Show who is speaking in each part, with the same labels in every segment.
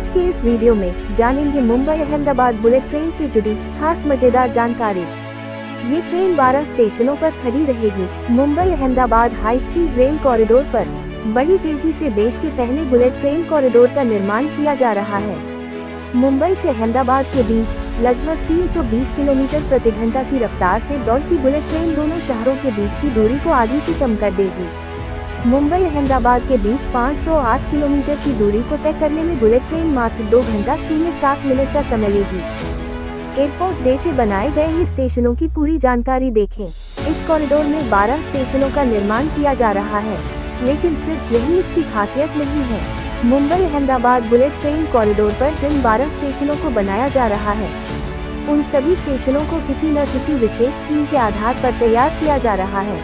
Speaker 1: आज के इस वीडियो में जानेंगे मुंबई अहमदाबाद बुलेट ट्रेन से जुड़ी खास मजेदार जानकारी। ये ट्रेन 12 स्टेशनों पर खड़ी रहेगी। Mumbai Ahmedabad high speed rail corridor पर बड़ी तेजी से देश के पहले बुलेट ट्रेन कॉरिडोर का निर्माण किया जा रहा है। मुंबई से अहमदाबाद के बीच लगभग 320 किलोमीटर प्रति घंटा की रफ्तार से दौड़ती बुलेट ट्रेन दोनों शहरों के बीच की दूरी को आधी से कम कर देगी। मुंबई अहमदाबाद के बीच 508 किलोमीटर की दूरी को तय करने में बुलेट ट्रेन मात्र 2 घंटा 07 मिनट का समय लेगी। एयरपोर्ट डे से बनाए गए ये स्टेशनों की पूरी जानकारी देखें। इस कॉरिडोर में 12 स्टेशनों का निर्माण किया जा रहा है, लेकिन सिर्फ यही इसकी खासियत नहीं है। Mumbai Ahmedabad bullet train corridor पर जिन 12 स्टेशनों को बनाया जा रहा है, उन सभी स्टेशनों को किसी न किसी विशेष थीम के आधार पर तैयार किया जा रहा है।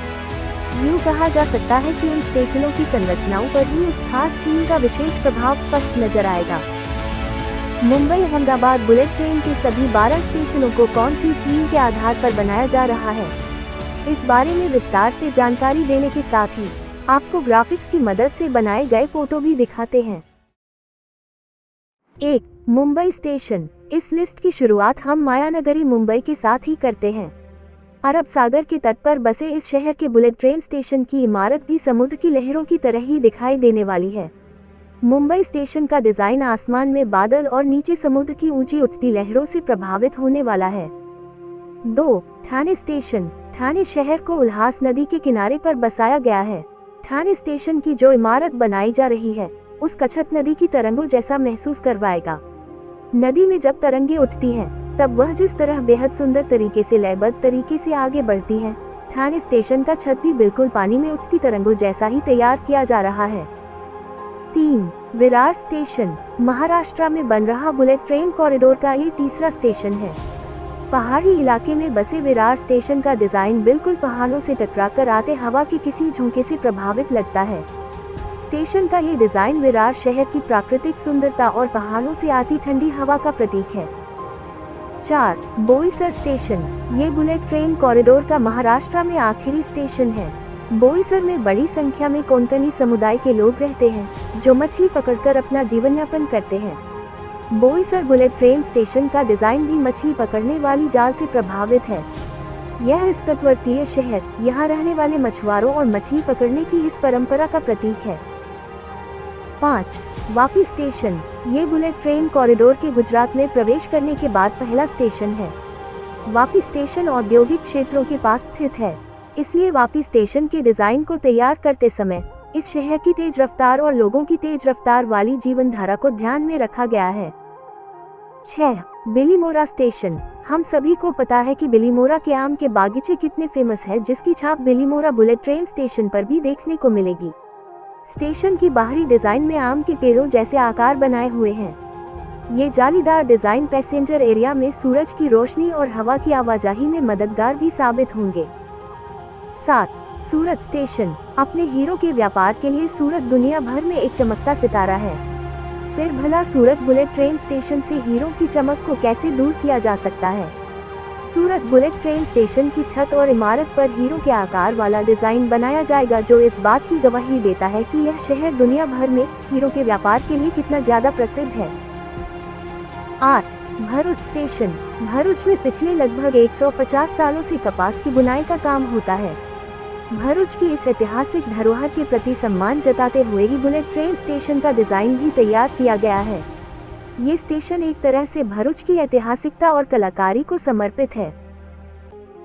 Speaker 1: यूँ कहा जा सकता है कि उन स्टेशनों की संरचनाओं पर ही उस खास थीम का विशेष प्रभाव स्पष्ट नजर आएगा। मुंबई अहमदाबाद बुलेट ट्रेन के सभी 12 स्टेशनों को कौन सी थीम के आधार पर बनाया जा रहा है, इस बारे में विस्तार से जानकारी देने के साथ ही आपको ग्राफिक्स की मदद से बनाए गए फोटो भी दिखाते हैं। 1. मुंबई स्टेशन। इस लिस्ट की शुरुआत हम मायानगरी मुंबई के साथ ही करते हैं। अरब सागर के तट पर बसे इस शहर के बुलेट ट्रेन स्टेशन की इमारत भी समुद्र की लहरों की तरह ही दिखाई देने वाली है। मुंबई स्टेशन का डिजाइन आसमान में बादल और नीचे समुद्र की ऊंची उठती लहरों से प्रभावित होने वाला है। 2. ठाणे स्टेशन। ठाणे शहर को उल्हास नदी के किनारे पर बसाया गया है। ठाणे स्टेशन की जो इमारत बनाई जा रही है, उस कच्छप नदी की तरंगों जैसा महसूस करवाएगा। नदी में जब तरंगे उठती हैं, तब वह जिस तरह बेहद सुंदर तरीके से लयबद्ध तरीके से आगे बढ़ती है, ठाणे स्टेशन का छत भी बिल्कुल पानी में उठती तरंगों जैसा ही तैयार किया जा रहा है। 3. विरार स्टेशन। महाराष्ट्र में बन रहा बुलेट ट्रेन कॉरिडोर का ये तीसरा स्टेशन है। पहाड़ी इलाके में बसे विरार स्टेशन का डिजाइन बिल्कुल पहाड़ों से टकराकर आते हवा के किसी झोंके से प्रभावित लगता है। स्टेशन का ये डिजाइन विरार शहर की प्राकृतिक सुंदरता और पहाड़ों से आती ठंडी हवा का प्रतीक है। 4. बोईसर स्टेशन। ये बुलेट ट्रेन कॉरिडोर का महाराष्ट्र में आखिरी स्टेशन है। बोईसर में बड़ी संख्या में कोंकणी समुदाय के लोग रहते हैं, जो मछली पकड़कर अपना जीवन यापन करते हैं। बोईसर बुलेट ट्रेन स्टेशन का डिजाइन भी मछली पकड़ने वाली जाल से प्रभावित है। यह इस तटवर्तीय शहर यहाँ रहने वाले मछुआरों और मछली पकड़ने की इस परंपरा का प्रतीक है। 5. वापी स्टेशन। ये बुलेट ट्रेन कॉरिडोर के गुजरात में प्रवेश करने के बाद पहला स्टेशन है। वापी स्टेशन औद्योगिक क्षेत्रों के पास स्थित है, इसलिए वापी स्टेशन के डिजाइन को तैयार करते समय इस शहर की तेज रफ्तार और लोगों की तेज रफ्तार वाली जीवन धारा को ध्यान में रखा गया है। 6. बिलीमोरा स्टेशन। हम सभी को पता है कि बिलीमोरा के आम के बागीचे कितने फेमस है, जिसकी छाप बिलीमोरा बुलेट ट्रेन स्टेशन पर भी देखने को मिलेगी। स्टेशन की बाहरी डिजाइन में आम के पेड़ों जैसे आकार बनाए हुए हैं। ये जालीदार डिजाइन पैसेंजर एरिया में सूरज की रोशनी और हवा की आवाजाही में मददगार भी साबित होंगे। 7. सूरत स्टेशन। अपने हीरो के व्यापार के लिए सूरत दुनिया भर में एक चमकता सितारा है। फिर भला सूरत बुलेट ट्रेन स्टेशन से हीरो की चमक को कैसे दूर किया जा सकता है। सूरत बुलेट ट्रेन स्टेशन की छत और इमारत पर हीरो के आकार वाला डिजाइन बनाया जाएगा, जो इस बात की गवाही देता है कि यह शहर दुनिया भर में हीरो के व्यापार के लिए कितना ज्यादा प्रसिद्ध है। 8. भरूच स्टेशन। भरूच में पिछले लगभग 150 सालों से कपास की बुनाई का काम होता है। भरूच की इस ऐतिहासिक धरोहर के प्रति सम्मान जताते हुए ही बुलेट ट्रेन स्टेशन का डिजाइन भी तैयार किया गया है। ये स्टेशन एक तरह से भरूच की ऐतिहासिकता और कलाकारी को समर्पित है।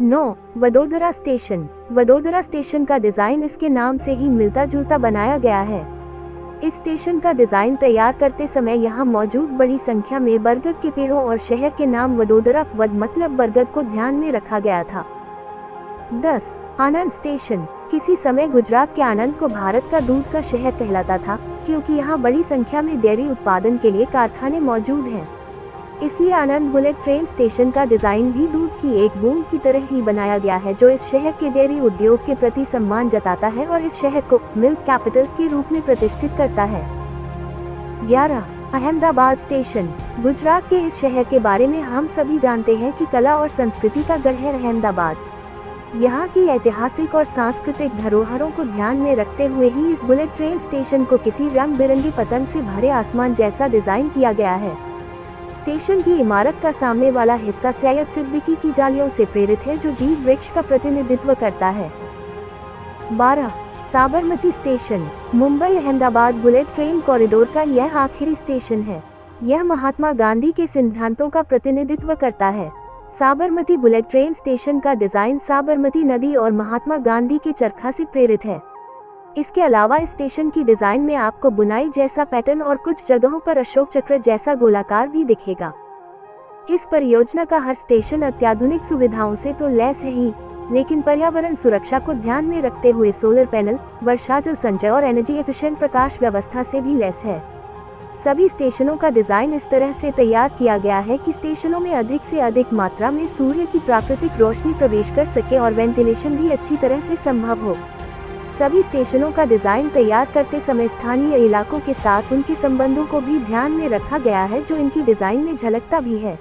Speaker 1: 9. वडोदरा स्टेशन। वडोदरा स्टेशन का डिजाइन इसके नाम से ही मिलता जुलता बनाया गया है। इस स्टेशन का डिजाइन तैयार करते समय यहाँ मौजूद बड़ी संख्या में बरगद के पेड़ों और शहर के नाम वडोदरा वड मतलब बरगद को ध्यान में रखा गया था। 10. आनंद स्टेशन। किसी समय गुजरात के आनंद को भारत का दूध का शहर कहलाता था, क्योंकि यहाँ बड़ी संख्या में डेयरी उत्पादन के लिए कारखाने मौजूद हैं। इसलिए आनंद बुलेट ट्रेन स्टेशन का डिजाइन भी दूध की एक बूंद की तरह ही बनाया गया है, जो इस शहर के डेयरी उद्योग के प्रति सम्मान जताता है और इस शहर को मिल्क कैपिटल के रूप में प्रतिष्ठित करता है। 11. अहमदाबाद स्टेशन। गुजरात के इस शहर के बारे में हम सभी जानते हैं कि कला और संस्कृति का गढ़ है अहमदाबाद। यहाँ की ऐतिहासिक और सांस्कृतिक धरोहरों को ध्यान में रखते हुए ही इस बुलेट ट्रेन स्टेशन को किसी रंग बिरंगी पतंग से भरे आसमान जैसा डिजाइन किया गया है। स्टेशन की इमारत का सामने वाला हिस्सा सैयद सिद्दीकी की जालियों से प्रेरित है, जो जीव वृक्ष का प्रतिनिधित्व करता है। 12. Sabarmati station. Mumbai Ahmedabad bullet train corridor का यह आखिरी स्टेशन है। यह महात्मा गांधी के सिद्धांतों का प्रतिनिधित्व करता है। साबरमती बुलेट ट्रेन स्टेशन का डिजाइन साबरमती नदी और महात्मा गांधी के चरखा से प्रेरित है। इसके अलावा इस स्टेशन की डिजाइन में आपको बुनाई जैसा पैटर्न और कुछ जगहों पर अशोक चक्र जैसा गोलाकार भी दिखेगा। इस परियोजना का हर स्टेशन अत्याधुनिक सुविधाओं से तो लैस है ही, लेकिन पर्यावरण सुरक्षा को ध्यान में रखते हुए सोलर पैनल, वर्षा जल संचय और एनर्जी एफिशिएंट प्रकाश व्यवस्था से भी लैस है। सभी स्टेशनों का डिजाइन इस तरह से तैयार किया गया है कि स्टेशनों में अधिक से अधिक मात्रा में सूर्य की प्राकृतिक रोशनी प्रवेश कर सके और वेंटिलेशन भी अच्छी तरह से संभव हो। सभी स्टेशनों का डिजाइन तैयार करते समय स्थानीय इलाकों के साथ उनके संबंधों को भी ध्यान में रखा गया है, जो इनकी डिजाइन में झलकता भी है।